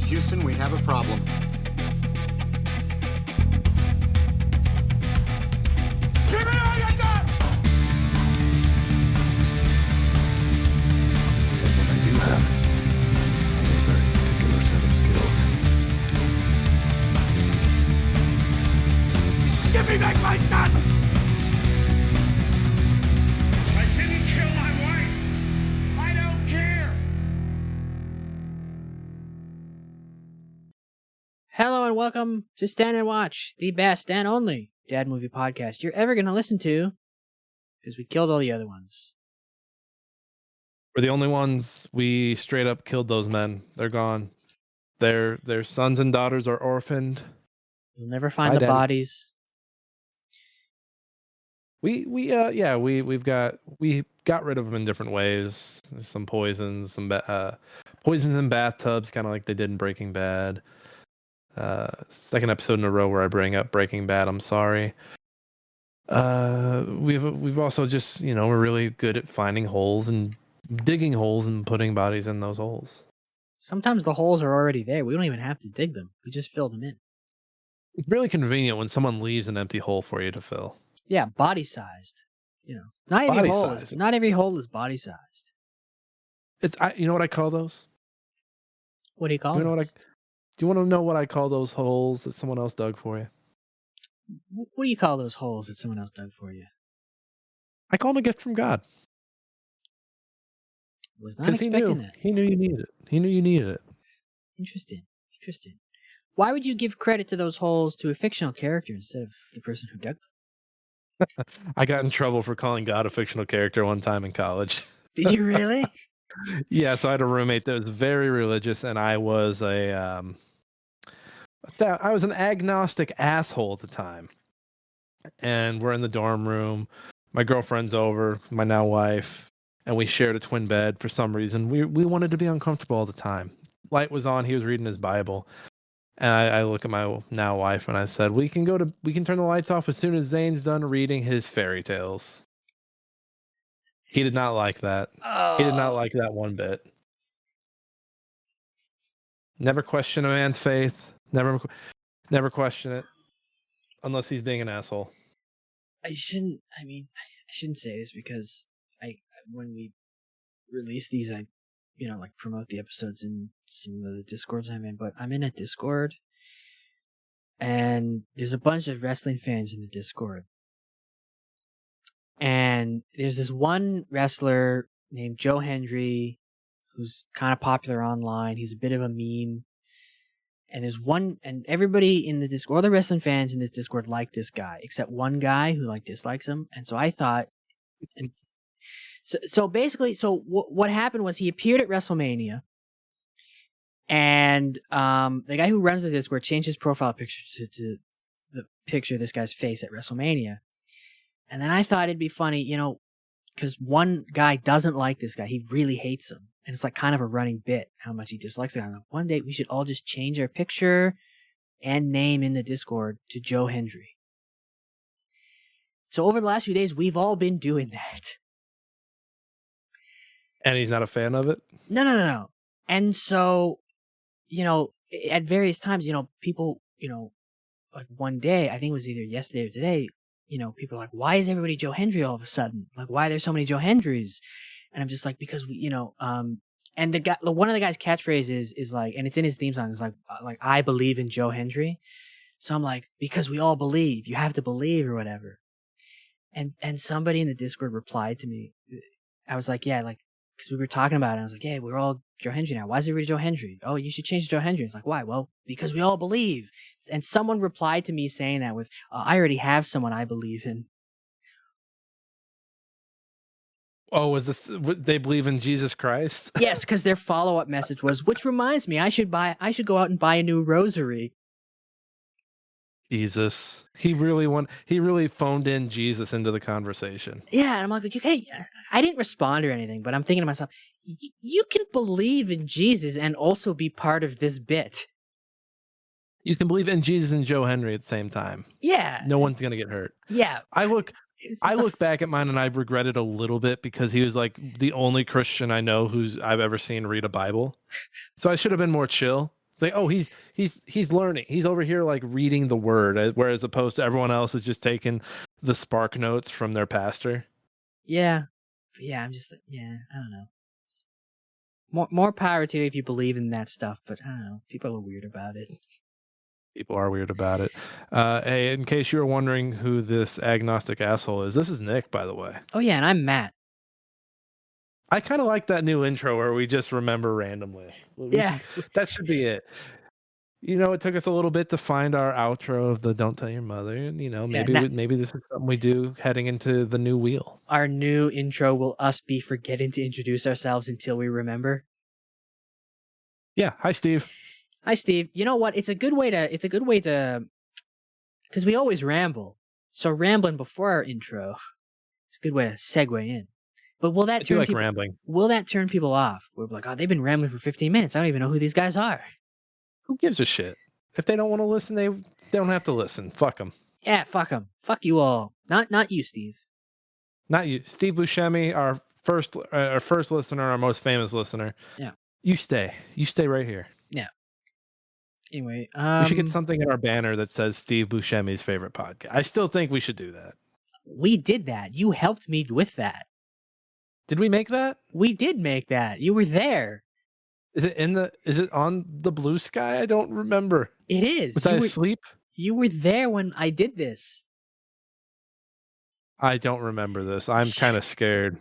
Houston, we have a problem. Give me all you got! But what I do have are a very particular set of skills. Give me back my gun! I didn't kill my wife! I don't care! Hello and welcome to Stand and Watch, the best and only dad movie podcast you're ever going to listen to, because we killed all the other ones. We're the only ones. We straight up killed those men. They're gone. Their sons and daughters are orphaned. You'll never find Bye, the Daddy. bodies. We got rid of them in different ways. Some poisons, poisons in bathtubs, kind of like they did in Breaking Bad. Second episode in a row where I bring up Breaking Bad. I'm sorry. We've also just, we're really good at finding holes and digging holes and putting bodies in those holes. Sometimes the holes are already there. We don't even have to dig them. We just fill them in. It's really convenient when someone leaves an empty hole for you to fill. Yeah, body-sized. Not every Body-sized. not every hole is body-sized. You know what I call those? What do you call Do you know those? Do you want to know what I call those holes that someone else dug for you? What do you call those holes that someone else dug for you? I call them a gift from God. Was not Because he expecting knew. that. He knew you needed it. He knew you needed it. Interesting. Why would you give credit to those holes to a fictional character instead of the person who dug them? I got in trouble for calling God a fictional character one time in college. Did you really? Yeah, so I had a roommate that was very religious, and I was I was an agnostic asshole at the time. And we're in the dorm room. My girlfriend's over, my now wife, and we shared a twin bed for some reason. We wanted to be uncomfortable all the time. Light was on, he was reading his Bible. And I look at my now wife and I said, we can turn the lights off as soon as Zane's done reading his fairy tales. He did not like that. Oh. He did not like that one bit. Never question a man's faith. Never question it. Unless he's being an asshole. I shouldn't say this because when we release these, I promote the episodes in some of the Discords I'm in, but I'm in a Discord and there's a bunch of wrestling fans in the Discord. And there's this one wrestler named Joe Hendry who's kind of popular online. He's a bit of a meme. And everybody in the Discord, all the wrestling fans in this Discord like this guy, except one guy who dislikes him. And so I thought, what happened was he appeared at WrestleMania, and the guy who runs the Discord changed his profile picture to the picture of this guy's face at WrestleMania. And then I thought it'd be funny, because one guy doesn't like this guy. He really hates him. And it's kind of a running bit how much he dislikes the guy. One day we should all just change our picture and name in the Discord to Joe Hendry. So over the last few days, we've all been doing that. And he's not a fan of it? No. And so, at various times, people, one day, I think it was either yesterday or today, people are like, why is everybody Joe Hendry all of a sudden? Why are there so many Joe Hendrys? And I'm just because we, and the guy, one of the guy's catchphrases is and it's in his theme song, is I believe in Joe Hendry. So I'm because we all believe, you have to believe or whatever. And somebody in the Discord replied to me. I was yeah, because we were talking about it. I was yeah, we're all Joe Hendry now. Why is everybody Joe Hendry? Oh, you should change to Joe Hendry. It's why? Well, because we all believe. And someone replied to me saying that with, I already have someone I believe in. Oh, was this? They believe in Jesus Christ? Yes, because their follow-up message was, which reminds me, I should go out and buy a new rosary. Jesus, he really phoned in Jesus into the conversation. Yeah, and I'm okay, I didn't respond or anything, but I'm thinking to myself, you can believe in Jesus and also be part of this bit. You can believe in Jesus and Joe Hendry at the same time. Yeah. No one's gonna get hurt. Yeah. I look back at mine and I regret it a little bit because he was the only Christian I know I've ever seen read a Bible. So I should have been more chill. It's like, oh, he's learning. He's over here like reading the word, whereas opposed to everyone else is just taking the spark notes from their pastor. Yeah. Yeah, I don't know. More power to you if you believe in that stuff, but I don't know. People are weird about it. People are weird about it. Hey, in case you were wondering who this agnostic asshole is, this is Nick, by the way. Oh yeah, and I'm Matt. I kind of like that new intro where we just remember randomly. Yeah. That should be it. You know, it took us a little bit to find our outro of the "Don't Tell Your Mother," and you know, maybe maybe this is something we do heading into the new wheel. Our new intro will us be forgetting to introduce ourselves until we remember. Yeah. Hi, Steve. Hi, Steve. You know what? It's a good way to, because we always ramble. So rambling before our intro, it's a good way to segue in. But will that turn people, rambling? Will that turn people off? We're like, oh, they've been rambling for 15 minutes. I don't even know who these guys are. Who gives a shit? If they don't want to listen, they don't have to listen. Fuck them. Yeah, fuck them. Fuck you all. Not you, Steve. Not you, Steve Buscemi, our first listener, our most famous listener. Yeah. You stay right here. Yeah. Anyway, we should get something in our banner that says Steve Buscemi's favorite podcast. I still think we should do that. We did that. You helped me with that. Did we make that? We did make that. You were there. Is it on the Blue Sky? I don't remember. It is. Was I asleep? You were there when I did this. I don't remember this. I'm kind of scared.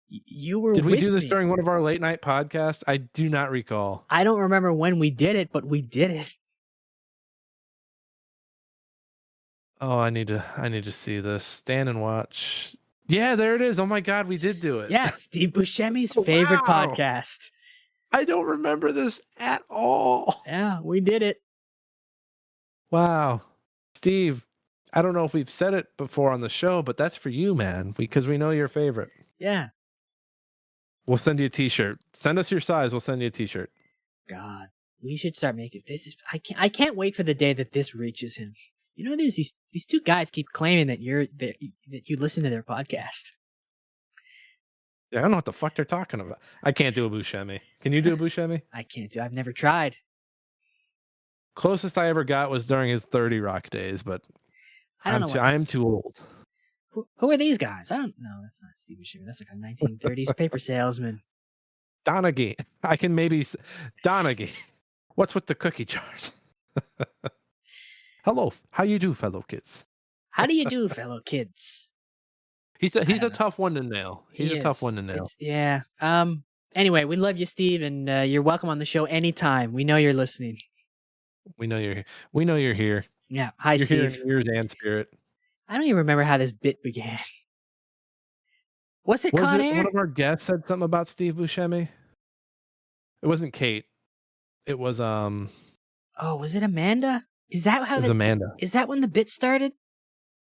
You were. Did we do this me during one of our late night podcasts? I do not recall. I don't remember when we did it, but we did it. Oh, I need to see this. Stand and watch. Yeah, there it is. Oh my God, we did do it. Yeah, Steve Buscemi's favorite podcast. I don't remember this at all. Yeah, we did it. Wow. Steve, I don't know if we've said it before on the show, but that's for you, man, because we know your favorite. Yeah. We'll send you a t-shirt. Send us your size. We'll send you a t-shirt. God, we should start making this. I can't wait for the day that this reaches him. You know, these two guys keep claiming that you listen to their podcast. Yeah, I don't know what the fuck they're talking about. I can't do a Buscemi. Can you do a Buscemi? I can't do. I've never tried. Closest I ever got was during his 30 Rock days, but I am too old. Who are these guys? I don't know. That's not Steve Buscemi. That's like a 1930s paper salesman. Donaghy. I can maybe... Donaghy. What's with the cookie jars? Hello. How you do, fellow kids? How do you do, fellow kids? He's a tough one to nail. He's a tough one to nail. Yeah. Anyway, we love you, Steve, and you're welcome on the show anytime. We know you're listening. We know you're here. We know you're here. Yeah. Hi, you're Steve. Here in ears and spirit. I don't even remember how this bit began. Was it Con Air? One of our guests said something about Steve Buscemi? It wasn't Kate. It was Oh, was it Amanda? Is that how? It was Amanda. Is that when the bit started?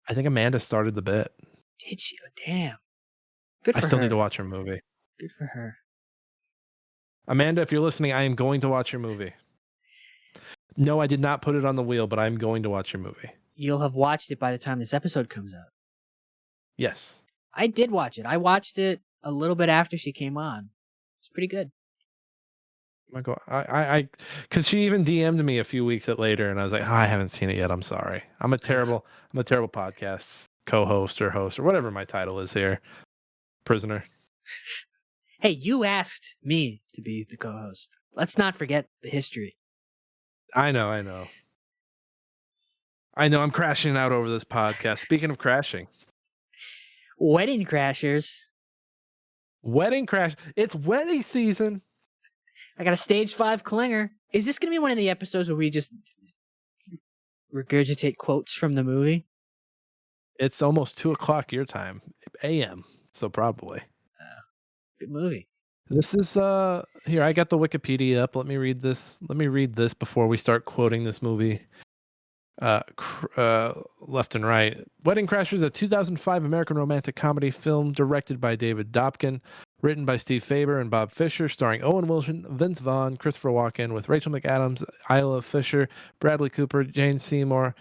I think Amanda started the bit. Did she? Oh, damn. Good for her. I still need to watch her movie. Good for her. Amanda, if you're listening, I am going to watch your movie. No, I did not put it on the wheel, but I'm going to watch your movie. You'll have watched it by the time this episode comes out. Yes. I did watch it. I watched it a little bit after she came on. It's pretty good. Oh my God, I because she even DM'd me a few weeks later, and I was like, oh, I haven't seen it yet. I'm sorry. I'm a terrible podcast co-host or host or whatever my title is here. Prisoner. Hey, you asked me to be the co-host. Let's not forget the history. I know. I'm crashing out over this podcast. Speaking of crashing. Wedding crashers. Wedding crash. It's wedding season. I got a stage 5 clinger. Is this going to be one of the episodes where we just regurgitate quotes from the movie? It's almost 2:00 your time, AM. So probably. Good movie. This is here. I got the Wikipedia up. Let me read this. Before we start quoting this movie. Left and right. Wedding Crashers is a 2005 American romantic comedy film directed by David Dobkin, written by Steve Faber and Bob Fisher, starring Owen Wilson, Vince Vaughn, Christopher Walken, with Rachel McAdams, Isla Fisher, Bradley Cooper, Jane Seymour,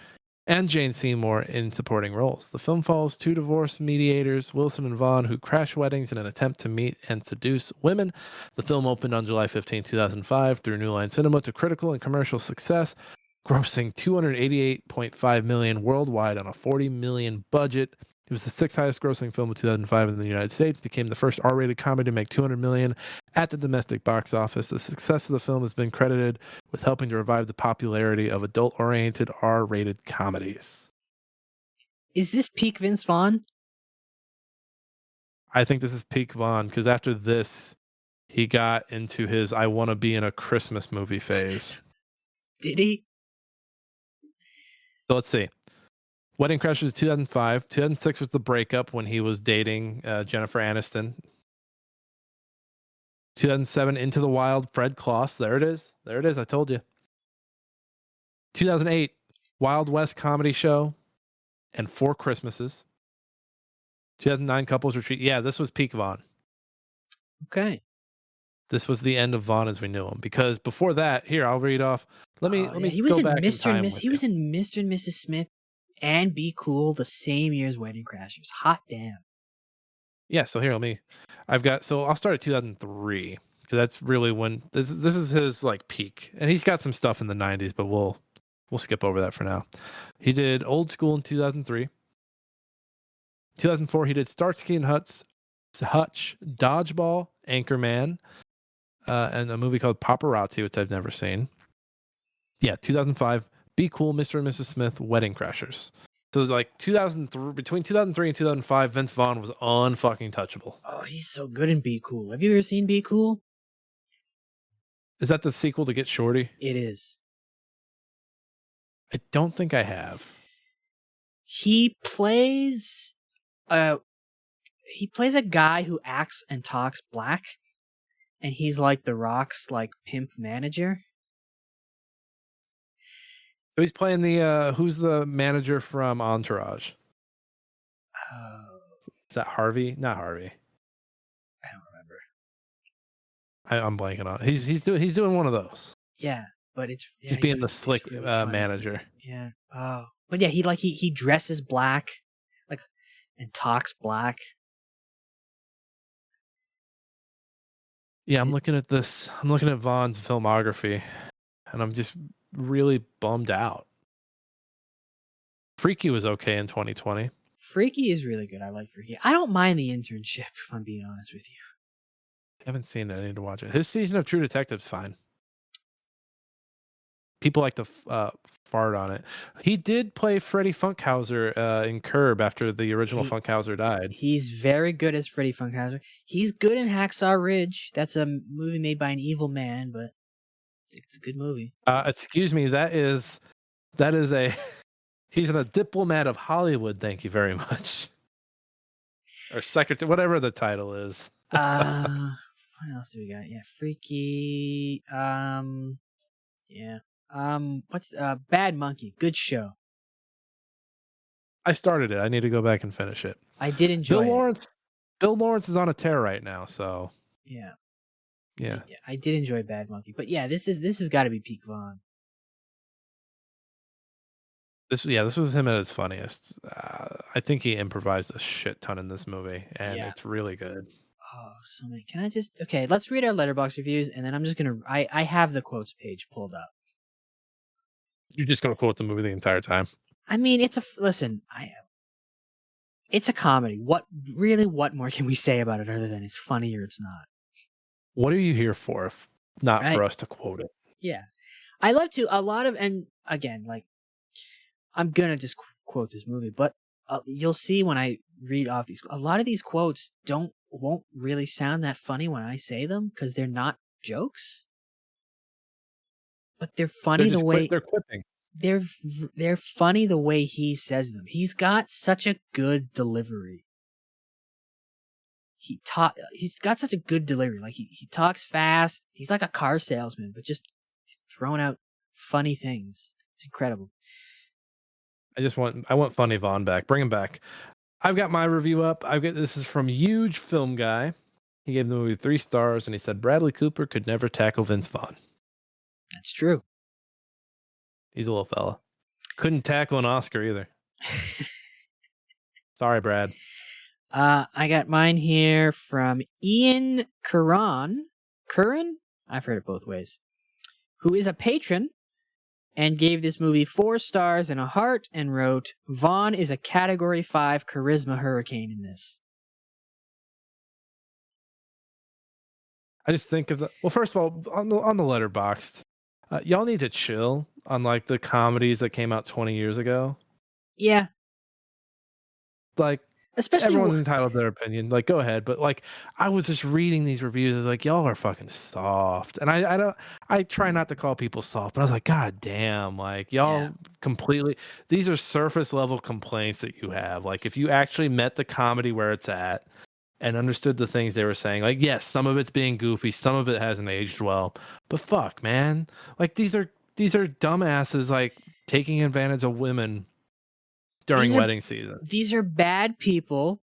and Jane Seymour in supporting roles. The film follows two divorce mediators, Wilson and Vaughn, who crash weddings in an attempt to meet and seduce women. The film opened on July 15, 2005 through New Line Cinema to critical and commercial success, grossing $288.5 million worldwide on a $40 million budget. It was the sixth highest grossing film of 2005 in the United States, became the first R-rated comedy to make $200 million at the domestic box office. The success of the film has been credited with helping to revive the popularity of adult-oriented R-rated comedies. Is this peak Vince Vaughn? I think this is peak Vaughn, because after this, he got into his I want to be in a Christmas movie phase. Did he? So let's see. Wedding Crashers 2005. 2006 was the breakup when he was dating Jennifer Aniston. 2007, Into the Wild, Fred Claus. There it is. There it is. I told you. 2008, Wild West Comedy Show and Four Christmases. 2009, Couples Retreat. Yeah, this was peak Vaughn. Okay. This was the end of Vaughn as we knew him. Because before that, here, I'll read off. Let me he was go in back in Mr. time and Miss. with He you. was in Mr. and Mrs. Smith and Be Cool the same year as Wedding Crashers. Hot damn. Yeah, so here, I'll start at 2003 because that's really when this is his like peak, and he's got some stuff in the 90s, but we'll skip over that for now. He did Old School in 2003. 2004, he did Starsky and Hutch, Dodgeball, Anchorman, and a movie called Paparazzi, which I've never seen. Yeah, 2005, Be Cool, Mr. and Mrs. Smith, Wedding Crashers. So it was like 2003, between 2003 and 2005, Vince Vaughn was unfucking touchable. Oh, he's so good in Be Cool. Have you ever seen Be Cool? Is that the sequel to Get Shorty? It is. I don't think I have. He plays a guy who acts and talks black, and he's like The Rock's like pimp manager. So he's playing the who's the manager from Entourage? Is that Harvey? Not Harvey. I don't remember. I'm blanking on it. He's doing one of those. Yeah, but it's He's being the slick really funny. manager. Yeah. Oh, but yeah, he dresses black, like, and talks black. Yeah, I'm looking at this. I'm looking at Vaughn's filmography, and I'm just really bummed out. Freaky was okay in 2020. Freaky is really good. I like Freaky. I don't mind The Internship, if I'm being honest with you. I haven't seen it. I need to watch it. His season of True Detective's fine. People like to fart on it. He did play Freddie Funkhauser in Curb after the original Funkhauser died. He's very good as Freddie Funkhauser. He's good in Hacksaw Ridge. That's a movie made by an evil man, but it's a good movie. Excuse me, that is a he's a diplomat of Hollywood, thank you very much. Or secretary, whatever the title is. What else do we got? Yeah, Freaky. Yeah. What's Bad Monkey? Good show. I started it. I need to go back and finish it. I did enjoy it. Bill Lawrence is on a tear right now, so Yeah. yeah. I did enjoy Bad Monkey, but yeah, this has got to be peak Vaughn. This was him at his funniest. I think he improvised a shit ton in this movie, and it's really good. Oh, so many. Can I just okay? Let's read our Letterboxd reviews, and then I'm just gonna. I have the quotes page pulled up. You're just gonna quote the movie the entire time. I mean, it's a comedy. What more can we say about it other than it's funny or it's not? What are you here for if not Right. for us to quote it? Yeah, I love to and again, like I'm gonna just quote this movie, but you'll see when I read off these. A lot of these quotes won't really sound that funny when I say them because they're not jokes, but they're funny the way they're quipping. they're funny the way he says them. He's got such a good delivery. He's got such a good delivery. Like he talks fast. He's like a car salesman, but just throwing out funny things. It's incredible. I want Funny Vaughn back. Bring him back. I've got my review up. This is from Huge Film Guy. He gave the movie 3 stars, and he said Bradley Cooper could never tackle Vince Vaughn. That's true. He's a little fella. Couldn't tackle an Oscar either. Sorry, Brad. I got mine here from Ian Curran. Curran? I've heard it both ways. Who is a patron and gave this movie 4 stars and a heart and wrote, Vaughn is a Category 5 charisma hurricane in this. I just think of well, first of all, on the Letterboxd, y'all need to chill on like the comedies that came out 20 years ago. Yeah. Like, especially everyone's entitled to their opinion. Like, go ahead. But like, I was just reading these reviews. It's like, y'all are fucking soft. And I try not to call people soft, but I was like, God damn, like y'all completely. These are surface level complaints that you have. Like, if you actually met the comedy where it's at and understood the things they were saying, like, yes, some of it's being goofy, some of it hasn't aged well, but fuck, man, like these are dumbasses like taking advantage of women during wedding season. These are bad people.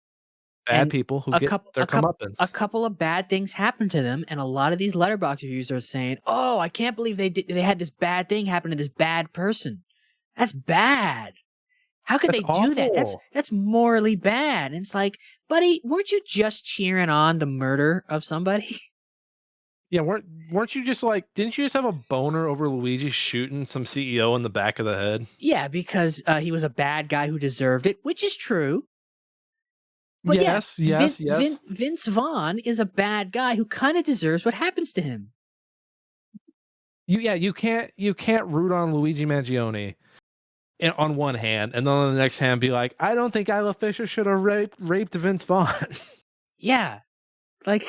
Bad people who get their comeuppance. A couple of bad things happened to them, and a lot of these Letterboxd reviews are saying, "Oh, I can't believe they had this bad thing happen to this bad person. That's bad. How could they do that? That's morally bad." And it's like, buddy, weren't you just cheering on the murder of somebody? Yeah, weren't you just like, didn't you just have a boner over Luigi shooting some CEO in the back of the head? Yeah, because he was a bad guy who deserved it, which is true. But yes. Vince Vaughn is a bad guy who kind of deserves what happens to him. You can't root on Luigi Mangione on one hand, and then on the next hand be like, I don't think Isla Fisher should have raped Vince Vaughn. Yeah, like,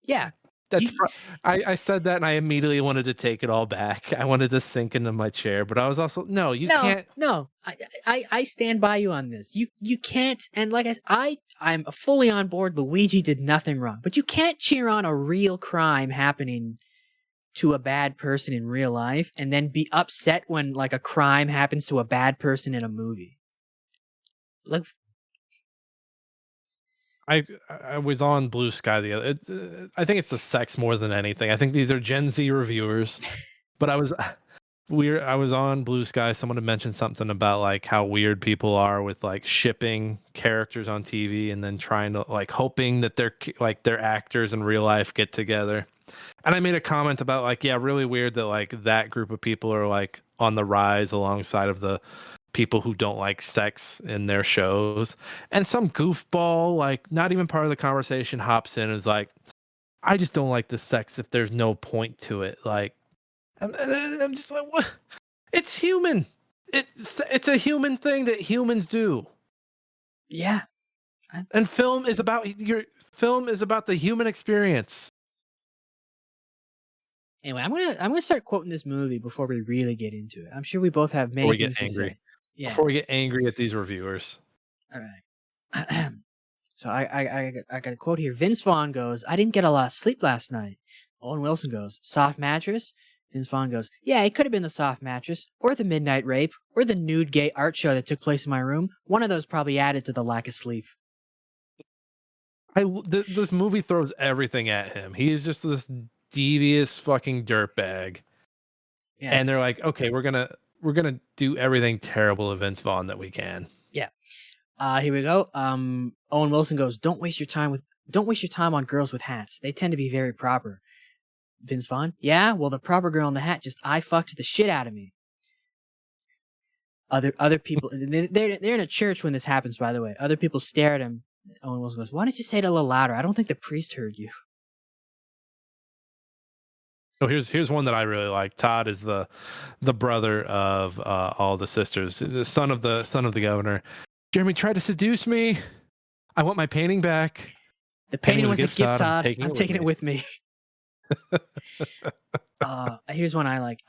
yeah. I said that and I immediately wanted to take it all back. I wanted to sink into my chair, but I was also can't. No, I stand by you on this. You can't. And like I'm fully on board. Luigi did nothing wrong, but you can't cheer on a real crime happening to a bad person in real life and then be upset when like a crime happens to a bad person in a movie. Like, I was on Blue Sky the other. I think it's the sex more than anything. I think these are Gen Z reviewers, but I was on Blue Sky. Someone had mentioned something about like how weird people are with like shipping characters on TV and then trying to like hoping that their actors in real life get together. And I made a comment about like, yeah, really weird that like that group of people are like on the rise alongside of the people who don't like sex in their shows. And some goofball, like not even part of the conversation, hops in and is like, I just don't like the sex if there's no point to it. Like, I'm just like, what? It's human. It's a human thing that humans do. Yeah. And film is about the human experience. Anyway, I'm gonna start quoting this movie before we really get into it. I'm sure we both have many things to say. Yeah. Before we get angry at these reviewers. All right. So I got a quote here. Vince Vaughn goes, I didn't get a lot of sleep last night. Owen Wilson goes, soft mattress? Vince Vaughn goes, yeah, it could have been the soft mattress, or the midnight rape, or the nude gay art show that took place in my room. One of those probably added to the lack of sleep. This movie throws everything at him. He is just this devious fucking dirtbag. Yeah. And they're like, okay, we're gonna do everything terrible to Vince Vaughn that we can. Yeah. Here we go. Owen Wilson goes, don't waste your time on girls with hats. They tend to be very proper. Vince Vaughn, yeah, well, the proper girl in the hat just eye fucked the shit out of me. Other people, they're in a church when this happens, by the way. Other people stare at him. Owen Wilson goes, why don't you say it a little louder? I don't think the priest heard you. Oh, here's one that I really like. Todd is the brother of all the sisters, the son of the governor. Jeremy tried to seduce me. I want my painting back. The painting was a gift, Todd. I'm taking it with me. Here's one I like.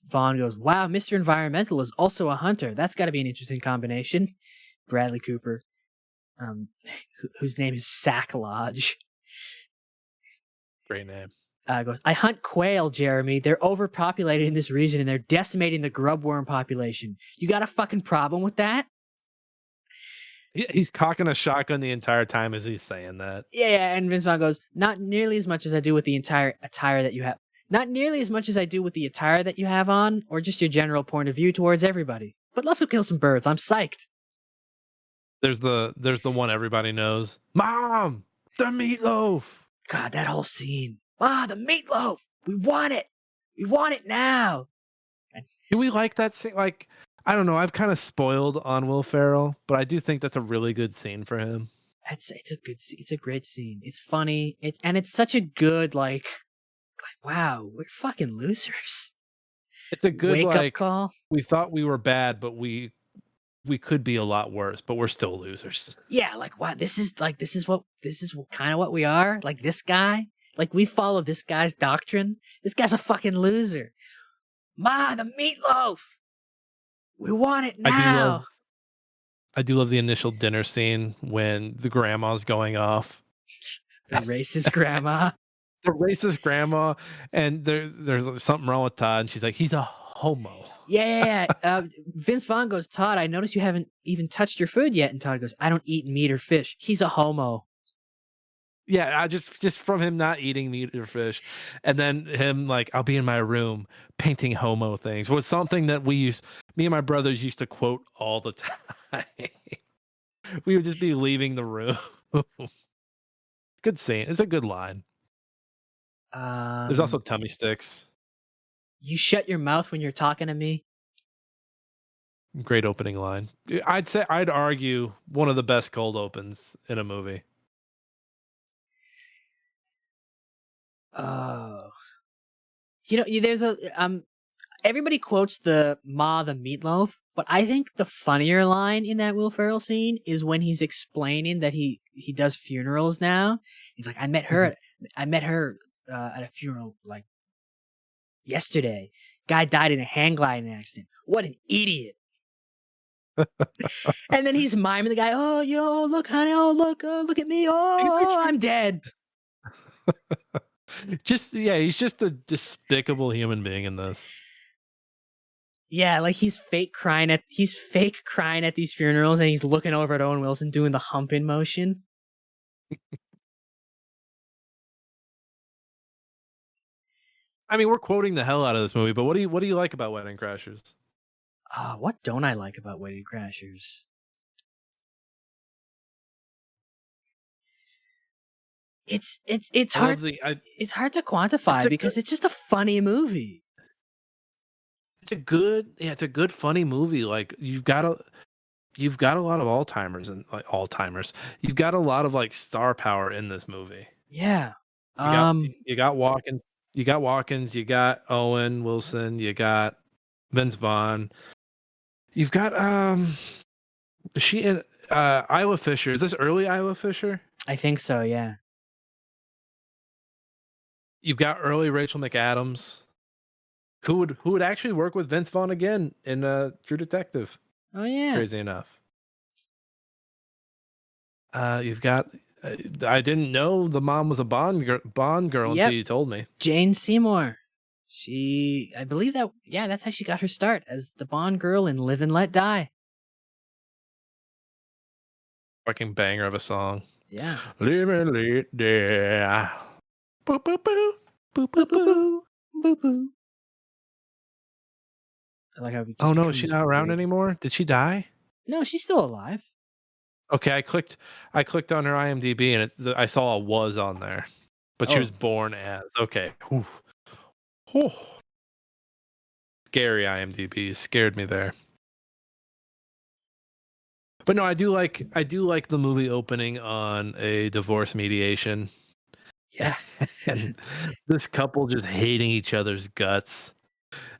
Vaughn goes, wow, Mr. Environmental is also a hunter. That's got to be an interesting combination. Bradley Cooper, whose name is Sack Lodge. Great name. Goes, I hunt quail, Jeremy. They're overpopulated in this region and they're decimating the grubworm population. You got a fucking problem with that? He's cocking a shotgun the entire time as he's saying that. Yeah, and Vince Vaughn goes, not nearly as much as I do with the entire attire that you have. Not nearly as much as I do with the attire that you have on, or just your general point of view towards everybody. But let's go kill some birds. I'm psyched. There's the one everybody knows. Mom, the meatloaf. God, that whole scene. Ah, the meatloaf. We want it. We want it now. Do we like that scene? Like, I don't know. I've kind of spoiled on Will Ferrell, but I do think that's a really good scene for him. It's a good scene. It's a great scene. It's funny. It's such a good like wow, we're fucking losers. It's a good wake like up call. we thought we were bad, but we could be a lot worse, but we're still losers. Yeah, like wow, this is kind of what we are. Like this guy, like we follow this guy's doctrine. This guy's a fucking loser. Ma, the meatloaf. We want it now. I do love the initial dinner scene when the grandma's going off. The racist grandma. The racist grandma, and there's something wrong with Todd, and she's like, he's a homo. Yeah. Vince Vaughn goes, Todd, I noticed you haven't even touched your food yet. And Todd goes, I don't eat meat or fish. He's a homo. Yeah, I just from him not eating meat or fish, and then him like, I'll be in my room painting homo things was something that me and my brothers used to quote all the time. We would just be leaving the room. Good scene. It's a good line. There's also tummy sticks. You shut your mouth when you're talking to me. Great opening line. I'd argue one of the best cold opens in a movie. Oh, there's a everybody quotes the Ma the meatloaf, but I think the funnier line in that Will Ferrell scene is when he's explaining that he does funerals now. He's like, I met her at a funeral like yesterday. Guy died in a hang gliding accident. What an idiot. And then he's miming the guy. Oh, look, honey. Oh, look at me. Oh, I'm dead. He's just a despicable human being in this. Yeah, like he's fake crying at these funerals, and he's looking over at Owen Wilson doing the humping motion. I mean, we're quoting the hell out of this movie, but what do you like about Wedding Crashers? What don't I like about Wedding Crashers? It's hard. It's hard to quantify because it's just a funny movie. It's a good funny movie. Like you've got a lot of Alzheimer's and like Alzheimer's. You've got a lot of like star power in this movie. Yeah. You got Watkins. You got Watkins. You got Owen Wilson. You got Vince Vaughn. You've got Isla Fisher. Is this early Isla Fisher? I think so. Yeah. You've got early Rachel McAdams, who would actually work with Vince Vaughn again in True Detective. Oh yeah, crazy enough. You've got. I didn't know the mom was a Bond girl until you told me. Jane Seymour. I believe that. Yeah, that's how she got her start as the Bond girl in Live and Let Die. Fucking banger of a song. Yeah. Live and Let Die. Boo boo boo boo boo boo boo boo. I like how oh no, is she not around anymore? Did she die? No, she's still alive. Okay, I clicked on her IMDb and I saw a was on there, but she was born as. Okay. Whew. Whew. Scary IMDb scared me there. But no, I do like the movie opening on a divorce mediation. Yeah. And this couple just hating each other's guts.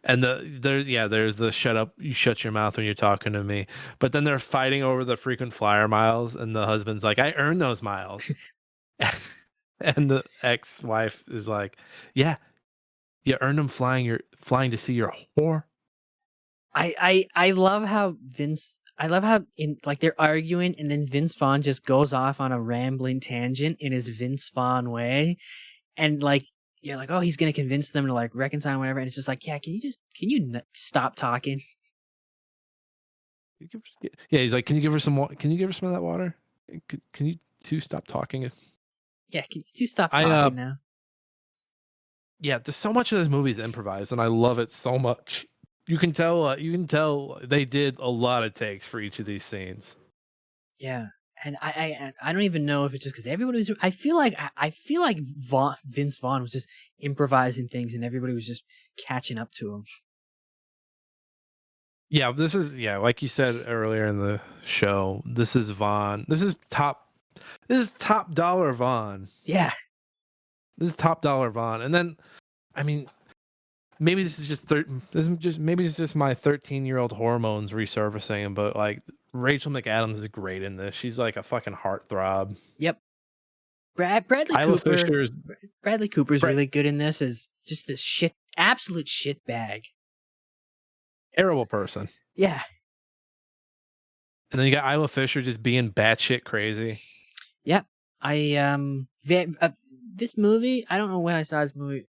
And there's the shut up, you shut your mouth when you're talking to me. But then they're fighting over the frequent flyer miles, and the husband's like, I earned those miles. And the ex-wife is like, yeah, you earned them flying to see your whore. I love how they're arguing, and then Vince Vaughn just goes off on a rambling tangent in his Vince Vaughn way, and like you're like, oh, he's gonna convince them to like reconcile, whatever, and it's just like, yeah, can you stop talking? Yeah, he's like, can you give her some of that water? Can you two stop talking? Yeah, can you two stop talking now? yeah, there's so much of this movie is improvised, and I love it so much. You can tell. You can tell they did a lot of takes for each of these scenes. Yeah, and I don't even know if it's just because everybody was. I feel like Vince Vaughn was just improvising things, and everybody was just catching up to him. Yeah, this is like you said earlier in the show. This is Vaughn. This is top. This is top dollar Vaughn. Yeah, This is top dollar Vaughn. And then, I mean, maybe this is just maybe it's just my 13-year-old hormones resurfacing. But like Rachel McAdams is great in this. She's like a fucking heartthrob. yep. Bradley Isla Cooper. Fisher is Bradley Cooper's really good in this. As just this absolute shit bag. terrible person. Yeah, And then you got Isla Fisher just being batshit crazy. yep. This movie. I don't know when I saw this movie.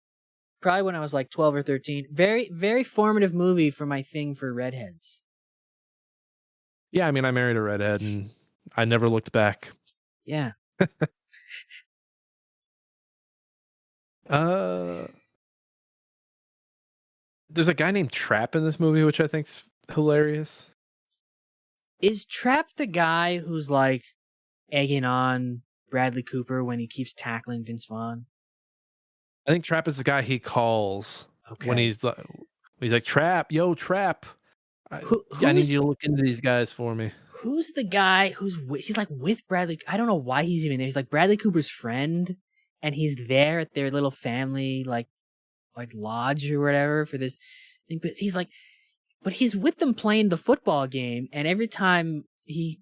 Probably when I was like 12 or 13. Very, very formative movie for my thing for redheads. Yeah, I mean, I married a redhead and I never looked back. Yeah. There's a guy named Trap in this movie, which I think's hilarious. Is Trap the guy who's like egging on Bradley Cooper when he keeps tackling Vince Vaughn? I think Trap is the guy he calls Okay. when he's like, Trap, yo, Trap. I need you to look into these guys for me. Who's the guy he's like with Bradley? I don't know why he's even there. He's like Bradley Cooper's friend, and he's there at their little family like lodge or whatever for this thing. But he's with them playing the football game, and every time he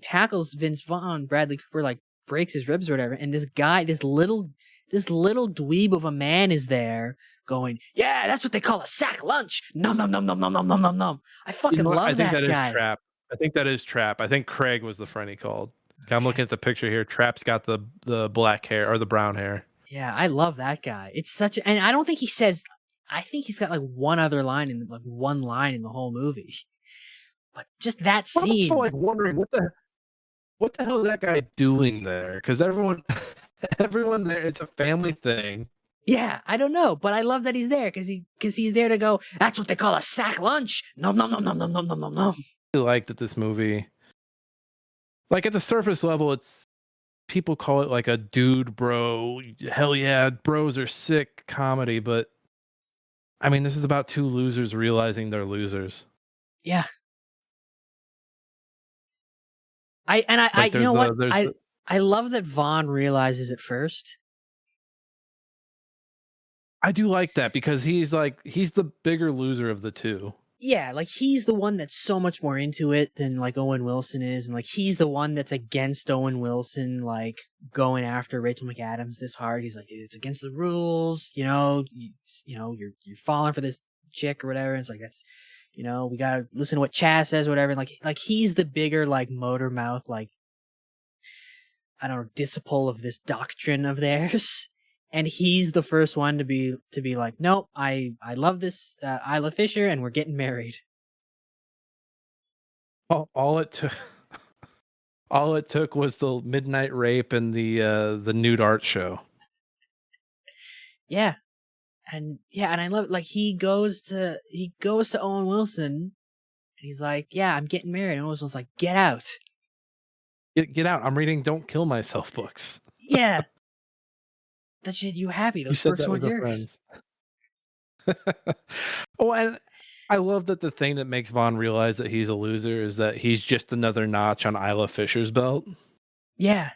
tackles Vince Vaughn, Bradley Cooper like breaks his ribs or whatever, and this little dweeb of a man is there going, yeah, that's what they call a sack lunch. Nom nom nom nom nom nom nom nom nom. I fucking love that guy. Is Trap. I think that is Trap. I think Craig was the friend he called. I'm looking at the picture here. Trap's got the black hair or the brown hair. Yeah, I love that guy. It's and I don't think he says. I think he's got like one line in the whole movie. But just that scene. I'm also like wondering what the hell is that guy doing there? Because everyone there, it's a family thing. Yeah, I don't know, but I love that he's there because he's there to go. That's what they call a sack lunch. Nom nom nom nom nom nom nom nom nom. I like that this movie, like at the surface level, it's people call it like a dude bro, hell yeah, bros are sick comedy, but I mean this is about two losers realizing they're losers. Yeah. You know what? I love that Vaughn realizes it first. I do like that because he's the bigger loser of the two. Yeah, like he's the one that's so much more into it than like Owen Wilson is, and like he's the one that's against Owen Wilson, like going after Rachel McAdams this hard. He's like, it's against the rules, you're falling for this chick or whatever. And it's like that's, we gotta listen to what Chaz says, or whatever. And like he's the bigger like motor mouth, like I don't know, disciple of this doctrine of theirs. And he's the first one to be like, nope, I love this Isla Fisher, and we're getting married. All it took was the midnight rape and the nude art show. Yeah, and I love it. Like he goes to Owen Wilson, and he's like, yeah, I'm getting married. And Owen Wilson's like, get out, get out. I'm reading Don't Kill Myself books. Yeah. That shit you happy. Those books weren't yours. Oh, and I love that the thing that makes Vaughn realize that he's a loser is that he's just another notch on Isla Fisher's belt. Yeah.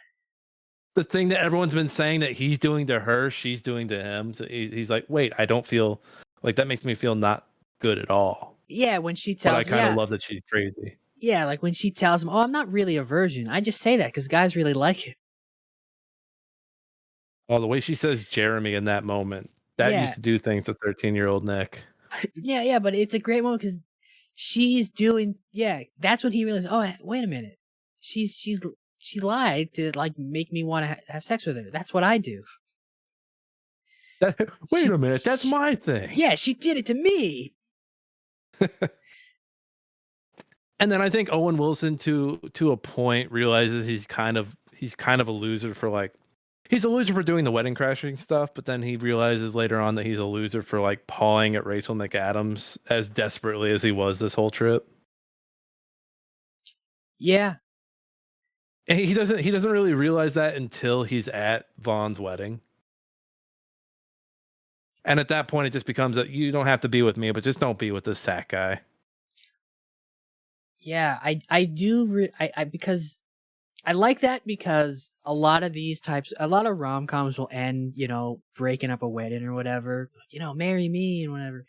The thing that everyone's been saying that he's doing to her, she's doing to him. So he's like, wait, I don't feel like that makes me feel not good at all. Yeah, when she tells but I kind of love that she's crazy. Yeah, like when she tells him, oh, I'm not really a virgin. I just say that because guys really like it. Oh, the way she says Jeremy in that moment, that used to do things to 13-year-old Nick. Yeah, but it's a great moment because she's doing, that's when he realized, oh, wait a minute. She lied to like make me want to have sex with her. That's what I do. Wait a minute, that's my thing. Yeah, she did it to me. And then I think Owen Wilson to a point realizes he's kind of a loser for like He's a loser for doing the wedding crashing stuff, but then he realizes later on that he's a loser for like pawing at Rachel McAdams as desperately as he was this whole trip. Yeah. And he doesn't really realize that until he's at Vaughn's wedding. And at that point, it just becomes that you don't have to be with me, but just don't be with this sack guy. Yeah, I do because I like that, because a lot of rom-coms will end, breaking up a wedding or whatever, marry me and whatever.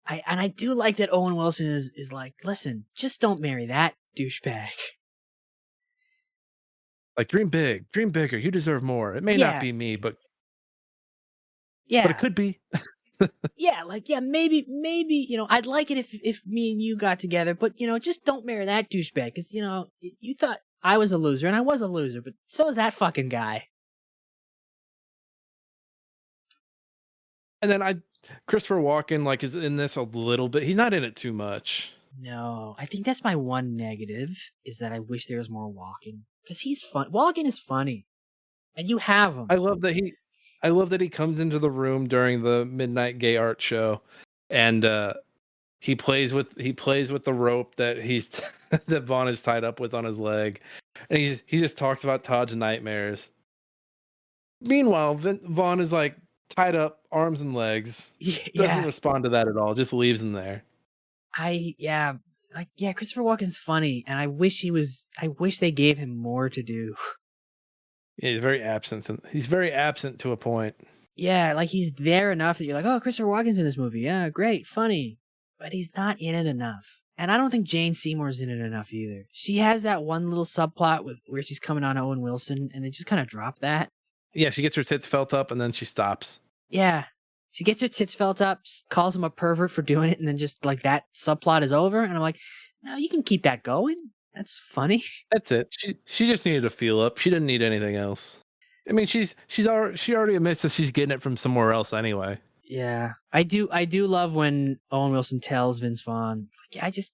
I do like that Owen Wilson is like, listen, just don't marry that douchebag. Like, dream big, dream bigger. You deserve more. It may not be me, but it could be. Maybe, I'd like it if me and you got together, but, just don't marry that douchebag, because, you thought I was a loser, and I was a loser, but so is that fucking guy. And then Christopher Walken, like, is in this a little bit. He's not in it too much. No, I think that's my one negative, is that I wish there was more Walken, because he's fun. Walken is funny, and you have him. I love that he comes into the room during the midnight gay art show, and he plays with the rope that that Vaughn is tied up with on his leg, and he just talks about Todd's nightmares. Meanwhile, Vaughn is like tied up, arms and legs. Doesn't respond to that at all. Just leaves him there. Christopher Walken's funny, and I wish they gave him more to do. Yeah, he's very absent. He's very absent to a point. Yeah, like he's there enough that you're like, oh, Christopher Walken's in this movie. Yeah, great, funny. But he's not in it enough. And I don't think Jane Seymour's in it enough either. She has that one little subplot where she's coming on Owen Wilson, and they just kind of drop that. Yeah, she gets her tits felt up, and then she stops. Yeah. She gets her tits felt up, calls him a pervert for doing it, and then just like that subplot is over. And I'm like, no, you can keep that going. That's funny. That's it. She just needed to feel up. She didn't need anything else. I mean, she already admits that she's getting it from somewhere else anyway. Yeah, I do love when Owen Wilson tells Vince Vaughn, I just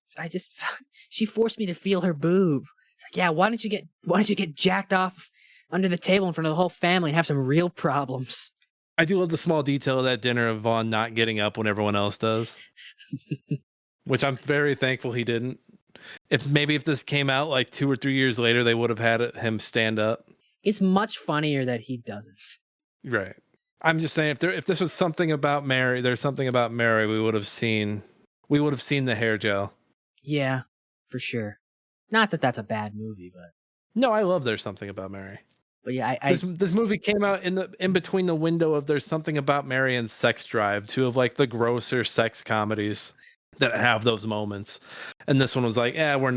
she forced me to feel her boob. It's like, yeah, why don't you get jacked off under the table in front of the whole family and have some real problems? I do love the small detail of that dinner of Vaughn not getting up when everyone else does, which I'm very thankful he didn't. If this came out like 2 or 3 years later, they would have had him stand up. It's much funnier that he doesn't. Right. I'm just saying, if this was something about Mary, there's something about Mary, we would have seen the hair gel. Yeah, for sure. Not that that's a bad movie, but no, I love There's Something About Mary. But yeah, this movie came out in between the window of There's Something About Mary and Sex Drive, two of like the grosser sex comedies that have those moments. And this one was like, we're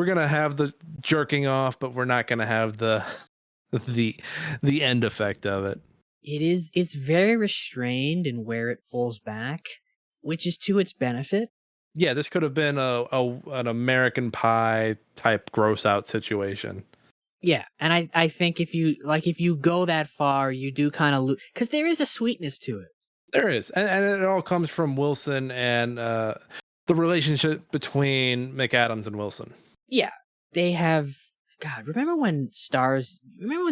gonna have the jerking off, but we're not gonna have the end effect of it. It's very restrained in where it pulls back, which is to its benefit. Yeah, this could have been an American Pie type gross out situation. Yeah, and I think if you go that far, you do kind of lose, because there is a sweetness to it. There is, and it all comes from Wilson and the relationship between McAdams and Wilson. Yeah, they have. God, remember when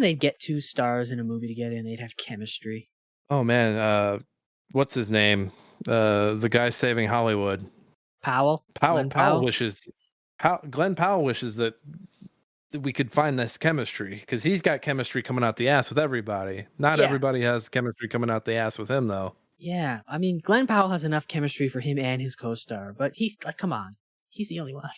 they'd get 2 stars in a movie together and they'd have chemistry? Oh man, what's his name? The guy saving Hollywood. Glenn Powell wishes that we could find this chemistry, because he's got chemistry coming out the ass with everybody. Not everybody has chemistry coming out the ass with him, though. Yeah, I mean, Glenn Powell has enough chemistry for him and his co-star, but he's like, come on, he's the only one.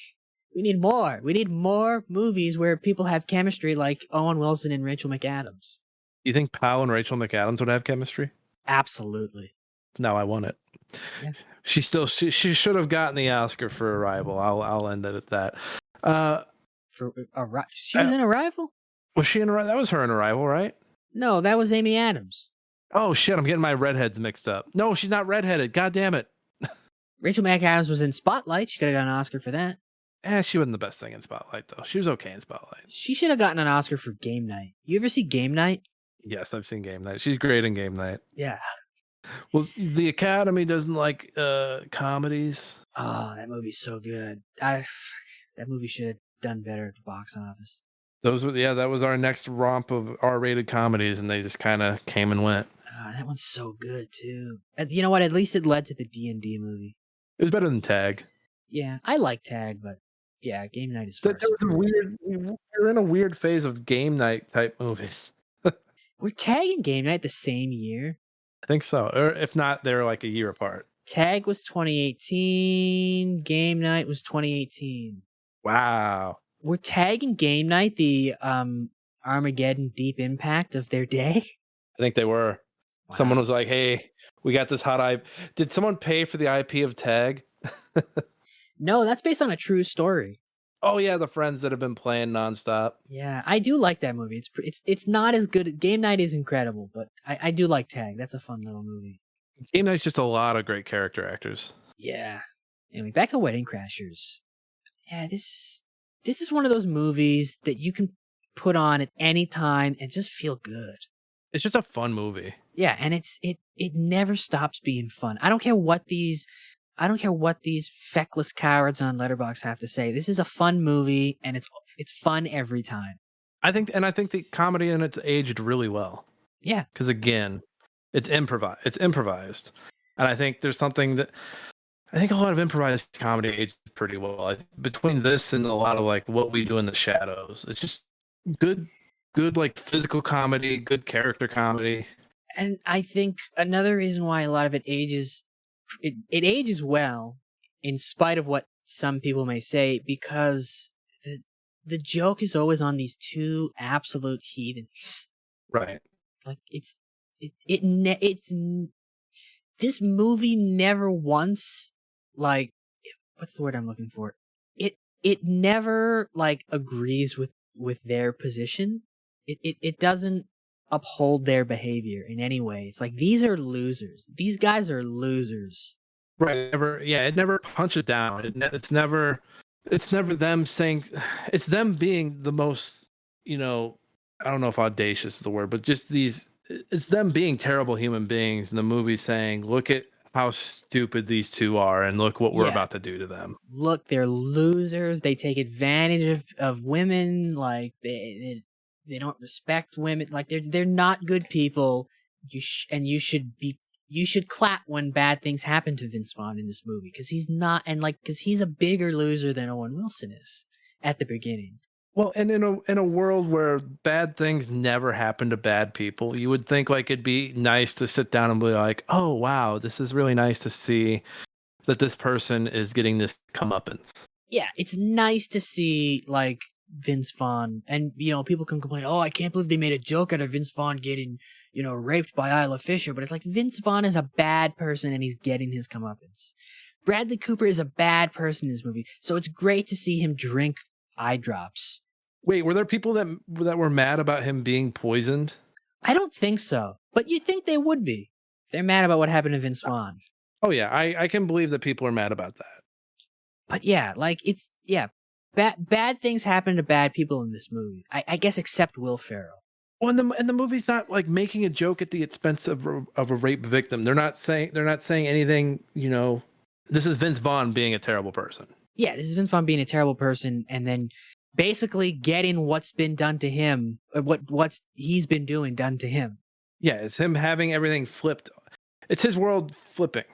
We need more. We need more movies where people have chemistry, like Owen Wilson and Rachel McAdams. You think Powell and Rachel McAdams would have chemistry? Absolutely. No, I want it. Yeah. She should have gotten the Oscar for Arrival. I'll end it at that. She was in Arrival? Was she in Arrival? That was her in Arrival, right? No, that was Amy Adams. Oh shit, I'm getting my redheads mixed up. No, she's not redheaded. God damn it. Rachel McAdams was in Spotlight. She could have gotten an Oscar for that. She wasn't the best thing in Spotlight, though. She was okay in Spotlight. She should have gotten an Oscar for Game Night. You ever see Game Night? Yes, I've seen Game Night. She's great in Game Night. Yeah. Well, the Academy doesn't like comedies. Oh, that movie's so good. That movie should have done better at the box office. That was our next romp of R-rated comedies, and they just kind of came and went. That one's so good too. And you know what? At least it led to the D&D movie. It was better than Tag. Yeah, I like Tag, but yeah, Game Night is There first. was a weird. We're in a weird phase of game night type movies. Were Tag and Game Night the same year? I think so, or if not, they're like a year apart. Tag was 2018. Game Night was 2018. Wow. Were Tag and Game Night the Armageddon Deep Impact of their day? I think they were. Wow. Someone was like, "Hey, we got this hot IP." Did someone pay for the IP of Tag? No, that's based on a true story. Oh yeah, the friends that have been playing nonstop. Yeah, I do like that movie. It's not as good. Game Night is incredible, but I do like Tag. That's a fun little movie. Game Night's just a lot of great character actors. Yeah. Anyway, back to Wedding Crashers. Yeah, this is one of those movies that you can put on at any time and just feel good. It's just a fun movie. Yeah, and it never stops being fun. I don't care what these feckless cowards on Letterboxd have to say. This is a fun movie, and it's fun every time. I think the comedy in it's aged really well. Yeah, because again, it's improvised, and I think there's something that I think a lot of improvised comedy aged pretty well. Between this and a lot of like What We Do in the Shadows, it's just good like physical comedy, good character comedy. and I think another reason why a lot of it ages. It ages well, in spite of what some people may say, because the joke is always on these two absolute heathens. Right. Like it's this movie never once, like, what's the word I'm looking for? It never like agrees with their position. It doesn't uphold their behavior in any way. It's like, these are losers. These guys are losers. Right. It never punches down. It's never them saying, it's them being the most, I don't know if audacious is the word, but just it's them being terrible human beings in the movie saying, look at how stupid these two are and look what we're about to do to them. Look, they're losers. They take advantage of women. Like they don't respect women. Like they're not good people. You should clap when bad things happen to Vince Vaughn in this movie, because he's not, and like, because he's a bigger loser than Owen Wilson is at the beginning. Well, and in a world where bad things never happen to bad people, you would think like it'd be nice to sit down and be like, oh wow, this is really nice to see that this person is getting this comeuppance. Yeah, it's nice to see like Vince Vaughn, and people can complain, oh, I can't believe they made a joke out of Vince Vaughn getting raped by Isla Fisher, but it's like, Vince Vaughn is a bad person and he's getting his comeuppance. Bradley Cooper is a bad person in this movie, so it's great to see him drink eye drops. Wait, were there people that were mad about him being poisoned? I don't think so, but you'd think they would be. They're mad about what happened to Vince Vaughn. Oh yeah, I can believe that people are mad about that. But yeah, like bad things happen to bad people in this movie. I guess except Will Ferrell. Well, and the movie's not like making a joke at the expense of a rape victim. They're not saying anything. This is Vince Vaughn being a terrible person. Yeah, this is Vince Vaughn being a terrible person, and then basically getting what's been done to him, what's he's been doing done to him. Yeah, it's him having everything flipped. It's his world flipping.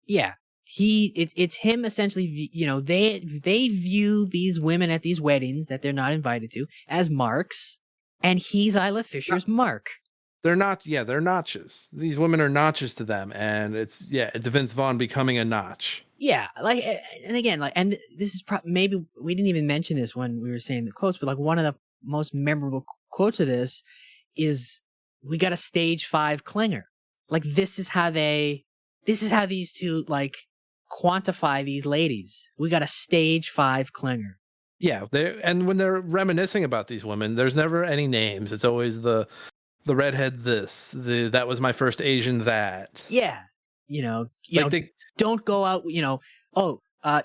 Yeah, it's him essentially. They view these women at these weddings that they're not invited to as marks, and he's Isla Fisher's mark. They're not. Yeah, they're notches. These women are notches to them, and it's Vince Vaughn becoming a notch. Yeah, like, and again, like, and this is maybe we didn't even mention this when we were saying the quotes, but like one of the most memorable quotes of this is, "We got a stage 5 clinger." Like, this is how these two like quantify these ladies. We got a stage 5 clinger. Yeah, and when they're reminiscing about these women, there's never any names. It's always the redhead that was my first Asian that. Yeah. Don't go out,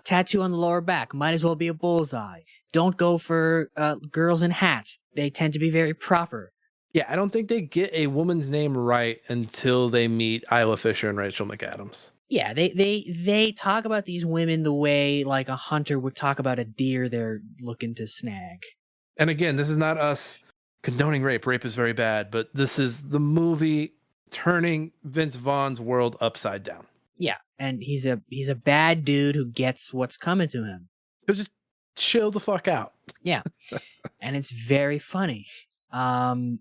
tattoo on the lower back, might as well be a bullseye. Don't go for girls in hats. They tend to be very proper. Yeah, I don't think they get a woman's name right until they meet Isla Fisher and Rachel McAdams. Yeah, they talk about these women the way like a hunter would talk about a deer they're looking to snag. And again, this is not us condoning rape. Rape is very bad, but this is the movie turning Vince Vaughn's world upside down. Yeah, and he's a bad dude who gets what's coming to him. So just chill the fuck out. Yeah, and it's very funny. Do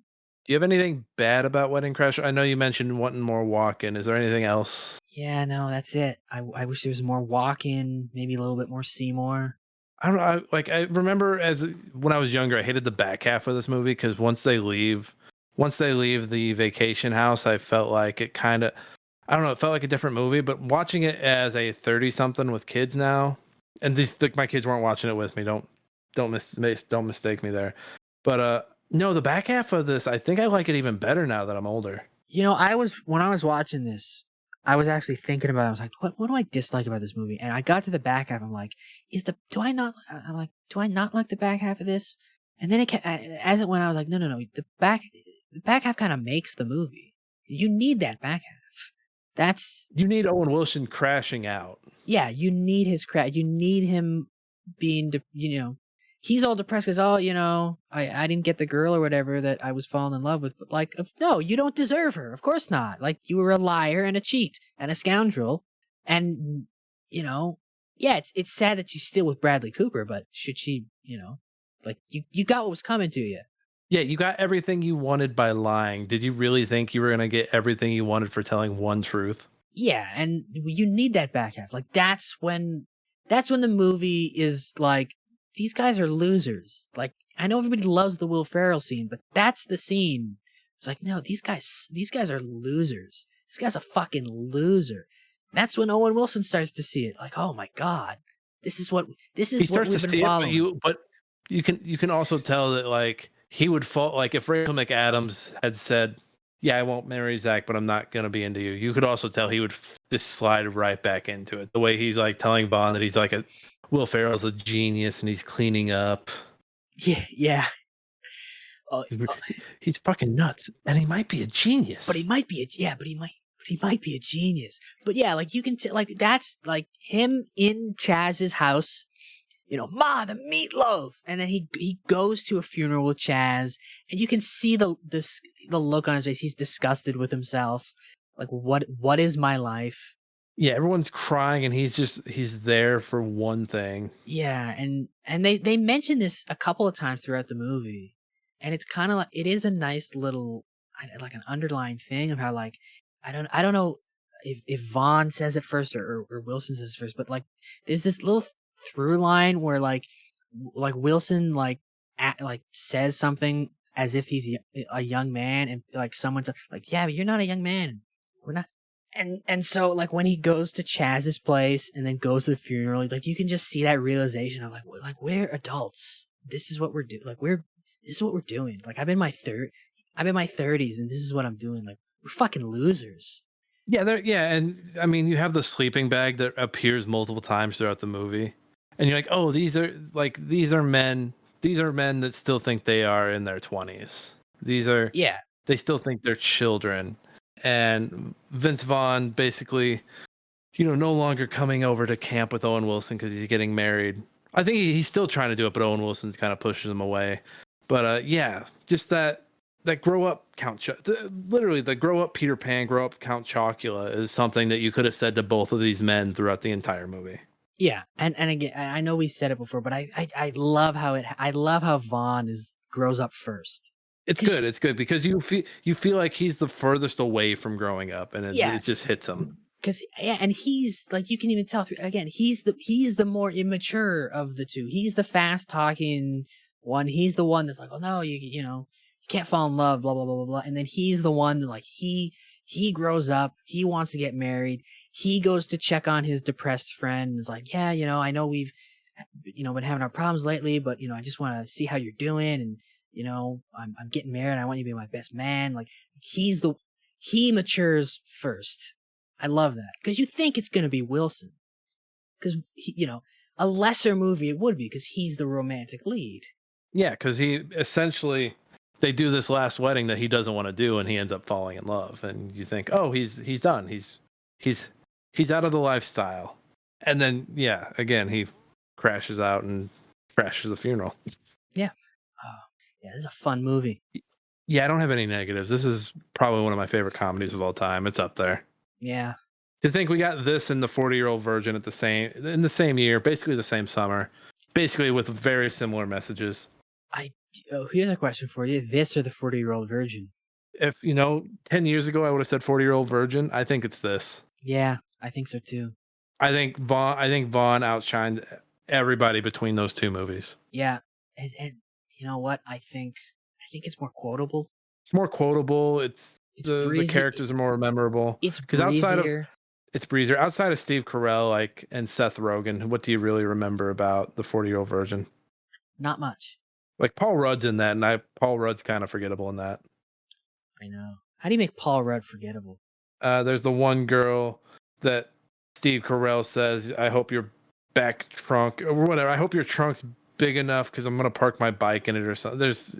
you have anything bad about Wedding Crashers? I know you mentioned wanting more walk-in. Is there anything else? Yeah, no, that's it. I wish there was more walk-in, maybe a little bit more Seymour. I don't know. I remember when I was younger, I hated the back half of this movie because once they leave the vacation house, I felt like it kind of, I don't know, it felt like a different movie. But watching it as a 30-something with kids now, and my kids weren't watching it with me. Don't mistake me there. But no, the back half of this, I think I like it even better now that I'm older. You know, when I was watching this, I was actually thinking about it. I was like, what do I dislike about this movie? And I got to the back half. I'm like, do I not like the back half of this? And then as it went, I was like, no. The back half kind of makes the movie. You need that back half. You need Owen Wilson crashing out. Yeah, you need his crash. You need him being, he's all depressed because, I didn't get the girl or whatever that I was falling in love with. But no, you don't deserve her. Of course not. Like, you were a liar and a cheat and a scoundrel. And, yeah, it's sad that she's still with Bradley Cooper, but should she, you got what was coming to you. Yeah, you got everything you wanted by lying. Did you really think you were going to get everything you wanted for telling one truth? Yeah, and you need that back half. Like, that's when the movie is like, these guys are losers. Like, I know everybody loves the Will Ferrell scene, but that's the scene. It's like, no, these guys are losers. This guy's a fucking loser. That's when Owen Wilson starts to see it. Like, oh my God, this is what we've been following. But you can also tell that, like, he would fall. Like, if Rachel McAdams had said, "Yeah, I won't marry Zach, but I'm not gonna be into you," you could also tell he would just slide right back into it. The way he's like telling Vaughn that he's like Will Ferrell's a genius and he's cleaning up. Yeah. He's fucking nuts, and he might be a genius. But he might be a genius. But yeah, like, you can like, that's like him in Chaz's house. Ma, the meatloaf, and then he goes to a funeral with Chaz, and you can see the look on his face. He's disgusted with himself. Like, what is my life? Yeah, everyone's crying, and he's there for one thing. Yeah, and they mention this a couple of times throughout the movie, and it's kind of like, it is a nice little, like, an underlying thing of how, like, I don't know if Vaughn says it first or Wilson says it first, but like, there's this little through line where like Wilson says something as if he's a young man, and like someone's like, yeah, but you're not a young man. We're not. And so, like, when he goes to Chaz's place and then goes to the funeral, like, you can just see that realization of like we're adults. This is what we're doing. Like, this is what we're doing. Like, I'm in my 30s, and this is what I'm doing. Like, we're fucking losers. Yeah, and I mean, you have the sleeping bag that appears multiple times throughout the movie, and you're like, oh, these are men that still think they are in their 20s. They still think they're children. And Vince Vaughn basically, no longer coming over to camp with Owen Wilson because he's getting married. I think he's still trying to do it, but Owen Wilson's kind of pushes him away. But yeah, just that grow up literally the grow up Peter Pan, grow up Count Chocula is something that you could have said to both of these men throughout the entire movie. Yeah, and again, I know we said it before, but I love how Vaughn grows up first. It's good because you feel like he's the furthest away from growing up, and it just hits him. Because and he's like, you can even tell again, he's the more immature of the two. He's the fast talking one. He's the one that's like, oh no, you can't fall in love, blah blah blah blah blah. And then he's the one that, like, he grows up. He wants to get married. He goes to check on his depressed friend and is like, yeah, I know we've been having our problems lately, but I just want to see how you're doing, and I'm getting married. I want you to be my best man. Like, he matures first. I love that, because you think it's going to be Wilson, because a lesser movie it would be, because he's the romantic lead. Yeah, because he essentially, they do this last wedding that he doesn't want to do, and he ends up falling in love, and you think, oh, he's done. He's out of the lifestyle, and then again he crashes out and crashes the funeral. Yeah. Yeah, this is a fun movie. Yeah, I don't have any negatives. This is probably one of my favorite comedies of all time. It's up there. Yeah. To think we got this and the 40-Year-Old Virgin in the same year, basically the same summer, basically with very similar messages. Here's a question for you: this or the 40-Year-Old Virgin? If 10 years ago I would have said 40-Year-Old Virgin, I think it's this. Yeah, I think so too. I think Vaughn outshined everybody between those two movies. Yeah, and you know what? I think it's more quotable. It's more quotable. It's the characters are more memorable. It's breezier. It's breezier. Outside of Steve Carell, and Seth Rogen, what do you really remember about the 40-Year-Old Virgin? Not much. Like Paul Rudd's in that, and Paul Rudd's kind of forgettable in that. I know. How do you make Paul Rudd forgettable? There's the one girl that Steve Carell says, "I hope your back trunk or whatever. I hope your trunk's big enough because I'm gonna park my bike in it or something." There's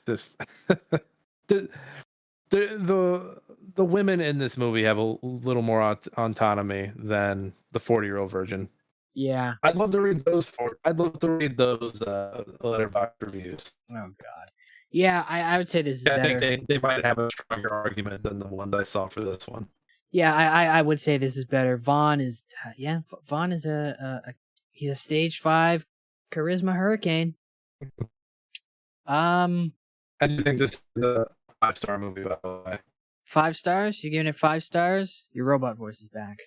this. The women in this movie have a little more autonomy than the 40-Year-Old Virgin. Yeah, I'd love to read those Letterboxd reviews. Oh God. Yeah, I would say this is better. I think they might have a stronger argument than the ones I saw for this one. Yeah, I would say this is better. Vaughn is he's a stage 5 charisma hurricane. I do think this is a 5-star movie, by the way. 5 stars? You're giving it 5 stars? Your robot voice is back.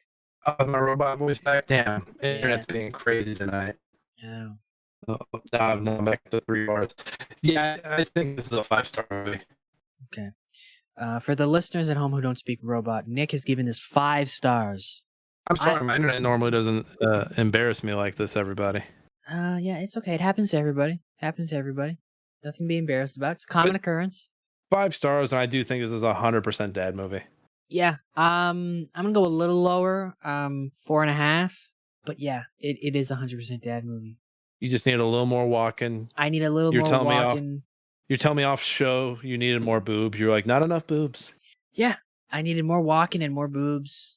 My robot voice back. Damn, internet's being crazy tonight. Oh. Now I'm back to 3 bars. Yeah, I think this is a 5-star movie. Okay. For the listeners at home who don't speak robot, Nick has given this 5 stars. I'm sorry, my internet normally doesn't embarrass me like this, everybody. Yeah, it's okay. It happens to everybody. Nothing to be embarrassed about. It's a common occurrence. 5 stars, and I do think this is a 100% dad movie. Yeah. I'm gonna go a little lower. 4.5. But yeah, it is a 100% dad movie. You just need a little more walking. I need a little more walking. You're telling me off show you needed more boobs. You're like, not enough boobs. Yeah, I needed more walking and more boobs.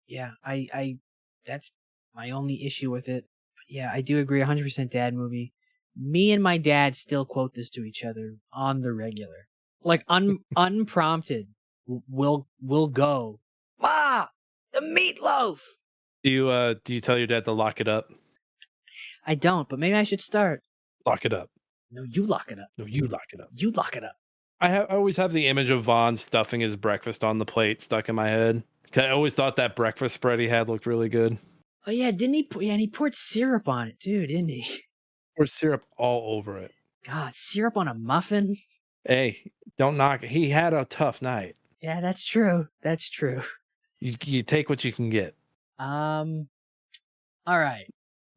Yeah, I that's my only issue with it. But yeah, I do agree. 100% dad movie. Me and my dad still quote this to each other on the regular, like unprompted. We'll go. Ma, the meatloaf. Do you tell your dad to lock it up? I don't, but maybe I should start. Lock it up. No, you lock it up. No, you lock it up. You lock it up. I always have the image of Vaughn stuffing his breakfast on the plate stuck in my head. I always thought that breakfast spread he had looked really good. Oh yeah, didn't he? And he poured syrup on it too, didn't he? Poured syrup all over it. God, syrup on a muffin? Hey, don't knock it. He had a tough night. Yeah, that's true. That's true. You take what you can get. All right.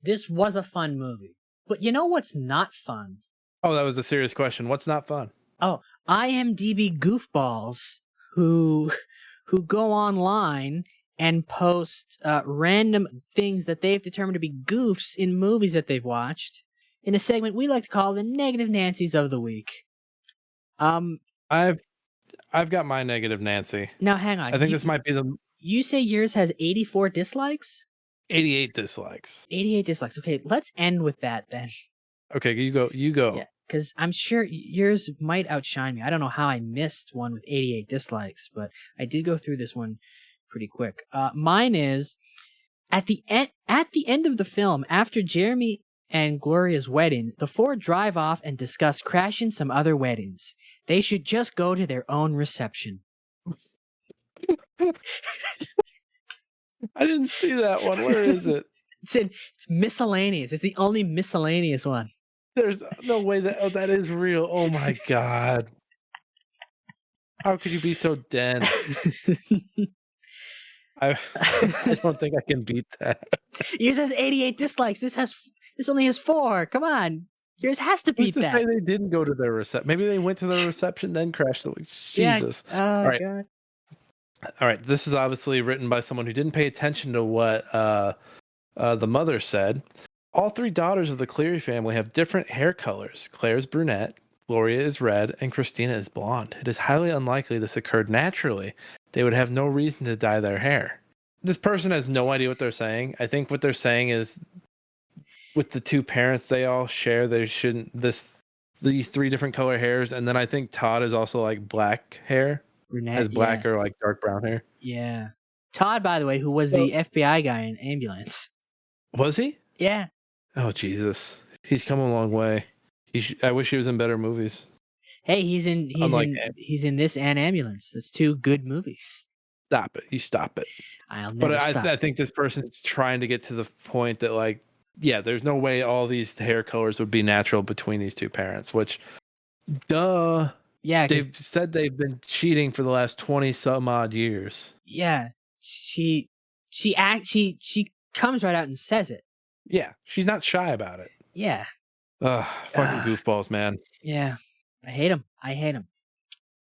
This was a fun movie. But you know what's not fun? Oh, that was a serious question. What's not fun? Oh, IMDb goofballs who go online and post random things that they've determined to be goofs in movies that they've watched in a segment we like to call the Negative Nancies of the Week. I've got my Negative Nancy. Now, hang on. I think this might be the... You say yours has 84 dislikes? 88 dislikes. 88 dislikes. Okay, let's end with that then. Okay, you go. Yeah, because I'm sure yours might outshine me. I don't know how I missed one with 88 dislikes, but I did go through this one pretty quick. Mine is at the end of the film, after Jeremy and Gloria's wedding, the four drive off and discuss crashing some other weddings. They should just go to their own reception. I didn't see that one. Where is it? It's miscellaneous. It's the only miscellaneous one. There's no way that is real. Oh my God. How could you be so dense? I don't think I can beat that. Yours has 88 dislikes. This only has 4. Come on. Yours has to beat that. that. Say they didn't go to their reception. Maybe they went to their reception, then crashed the week. Jesus. Yeah. Oh, all right. God. All right. This is obviously written by someone who didn't pay attention to what the mother said. All 3 daughters of the Cleary family have different hair colors. Claire's brunette, Gloria is red, and Christina is blonde. It is highly unlikely this occurred naturally. They would have no reason to dye their hair. This person has no idea what they're saying. I think what they're saying is with the 2 parents they all share, they shouldn't, this these 3 different color hairs, and then I think Todd is also like black hair, Brunette. has black or like dark brown hair. Yeah. Todd, by the way, who was the FBI guy in Ambulance. Was he? Yeah. Oh Jesus, he's come a long way. I wish he was in better movies. Hey, he's in this and Ambulance. That's 2 good movies. Stop it! You stop it. I'll never stop. I think this person's trying to get to the point that like, yeah, there's no way all these hair colors would be natural between these 2 parents. Which, duh. Yeah, they've said they've been cheating for the last 20 some odd years. Yeah, she comes right out and says it. Yeah, she's not shy about it. Yeah. Ugh, fucking goofballs, man. Yeah, I hate him.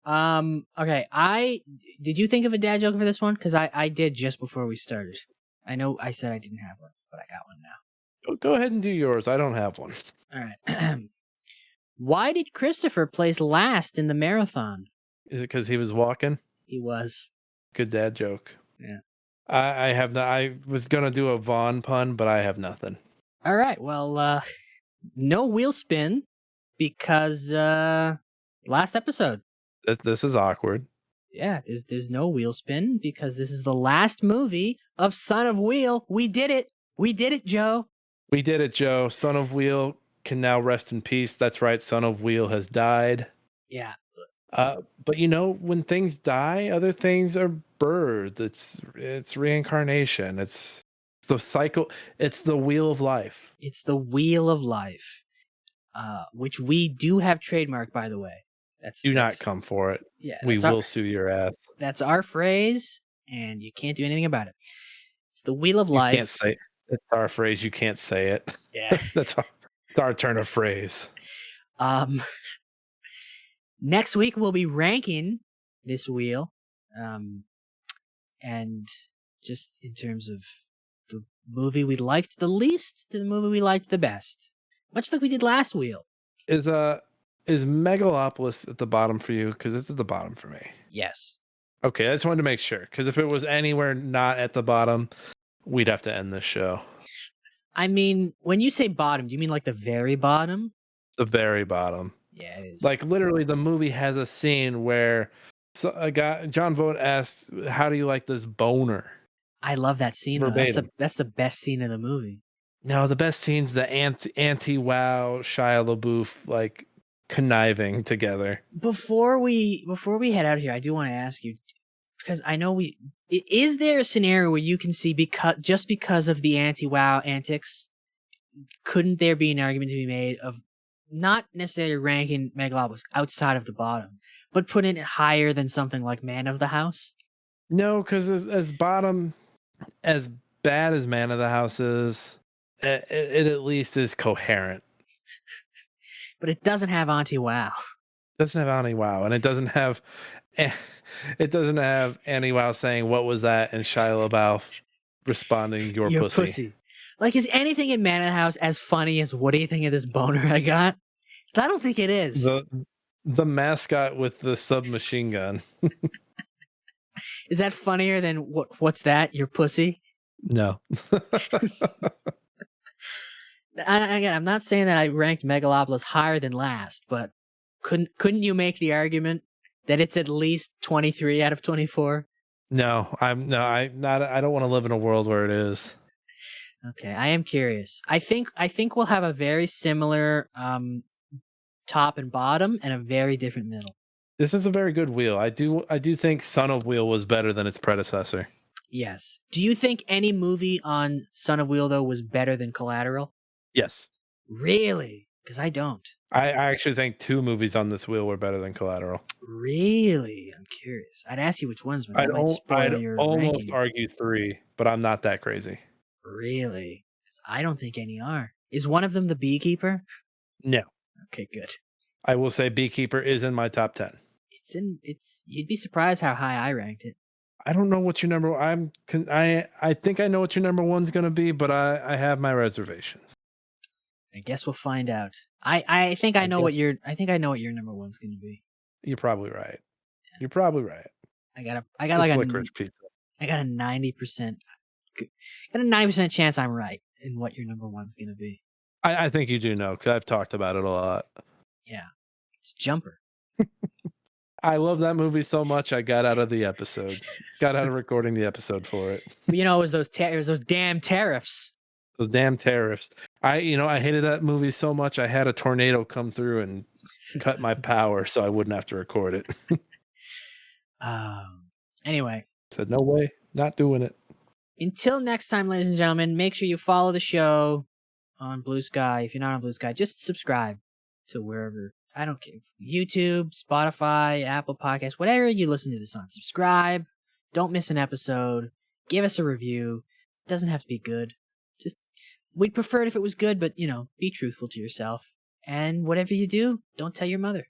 Okay, did you think of a dad joke for this one? Because I did just before we started. I know I said I didn't have one, but I got one now. Go ahead and do yours. I don't have one. All right. Why did Christopher place last in the marathon? Is it because he was walking? He was. Good dad joke. Yeah. I have not. I was gonna do a Vaughn pun, but I have nothing. All right. Well, no wheel spin because last episode. This is awkward. Yeah, there's no wheel spin because this is the last movie of Son of Wheel. We did it. We did it, Joe. We did it, Joe. Son of Wheel can now rest in peace. That's right. Son of Wheel has died. Yeah. But you know, when things die, other things are birthed. It's reincarnation. It's the cycle. It's the wheel of life. It's the wheel of life, which we do have trademarked, by the way. Do not come for it. Yeah, we will sue your ass. That's our phrase, and you can't do anything about it. It's the wheel of life. You can't say it. It's our phrase. You can't say it. Yeah, it's our turn of phrase. Next week we'll be ranking this wheel, and just in terms of the movie we liked the least to the movie we liked the best, much like we did last wheel. Is Megalopolis at the bottom for you? Because it's at the bottom for me. Yes. Okay, I just wanted to make sure. Because if it was anywhere not at the bottom, we'd have to end this show. I mean, when you say bottom, do you mean like the very bottom? The very bottom. Yeah, it is. Like literally, the movie has a scene where a guy, John Voight asks, "How do you like this boner?" I love that scene. That's the best scene in the movie. No, the best scene's the anti-wow Shia LaBeouf like conniving together. Before we head out of here, I do want to ask you, because I know is there a scenario where you can see because of the anti-wow antics, couldn't there be an argument to be made of not necessarily ranking Megalopolis outside of the bottom, but putting it higher than something like Man of the House? No, because as bottom, as bad as Man of the House is, it at least is coherent. But it doesn't have anti-wow. It doesn't have anti-wow, and it doesn't have anti-wow saying "What was that?" and Shia LaBeouf responding, "Your pussy." Like, is anything in Man of the House as funny as what do you think of this boner I got? I don't think it is. The mascot with the submachine gun. Is that funnier than what's that? Your pussy? No. Again, I'm not saying that I ranked Megalopolis higher than last, but couldn't you make the argument that it's at least 23 out of 24? No, I don't want to live in a world where it is. Okay, I am curious. I think we'll have a very similar top and bottom and a very different middle. This is a very good wheel. I do think Son of Wheel was better than its predecessor. Yes. Do you think any movie on Son of Wheel though was better than Collateral? Yes. Really? Because I don't. I actually think 2 movies on this wheel were better than Collateral. Really? I'm curious. I'd ask you which ones. But I'd almost argue 3, but I'm not that crazy. Really? Because I don't think any are. Is one of them the Beekeeper? No. Okay, good. I will say Beekeeper is in my top 10. You'd be surprised how high I ranked it. I don't know what your number. I think I know what your number 1's going to be, but I have my reservations. I guess we'll find out. I think I know what your number 1's going to be. You're probably right. Yeah. You're probably right. I got like a licorice pizza. I got a 90%. Got a 90% chance I'm right in what your number 1's going to be. I think you do know because I've talked about it a lot. Yeah, it's Jumper. I love that movie so much. I got out of the episode. Got out of recording the episode for it. But, it was those damn tariffs. Those damn tariffs. I hated that movie so much. I had a tornado come through and cut my power so I wouldn't have to record it. Anyway. Said, no way, not doing it. Until next time, ladies and gentlemen, make sure you follow the show on Blue Sky. If you're not on Blue Sky, just subscribe to wherever. I don't care. YouTube, Spotify, Apple Podcasts, whatever you listen to this on. Subscribe. Don't miss an episode. Give us a review. It doesn't have to be good. We'd prefer it if it was good, but, be truthful to yourself. And whatever you do, don't tell your mother.